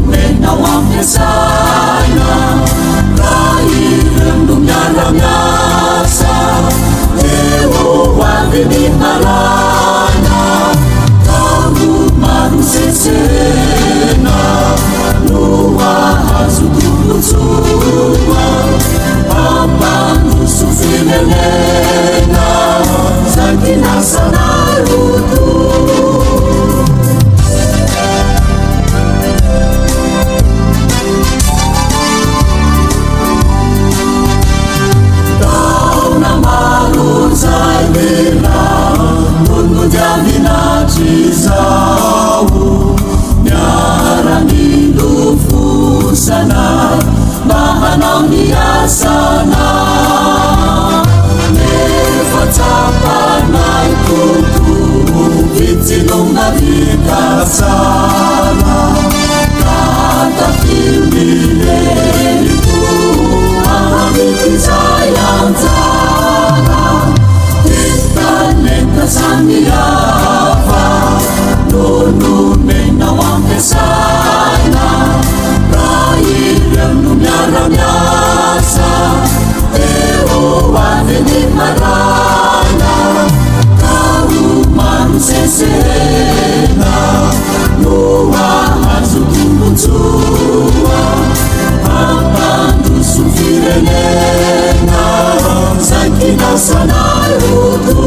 menao ampiasana rairem no miara-miasa eo avy marana maro sesena no ahazo tombotsoa ampandroso firenena zakinasanaroto taona maro zay lela nono diavinatry zao miara-milofosana mba hanao ny asana nefa tsapanay toto vitsilonga vikatsara katafilileriko ahamikizay anjara etalenta samihafa nono menao ampiasana rairem no miara-miasa eo avy marana maro sesena no ahazo tombotsoa ampandroso firenena zay kinasanaroto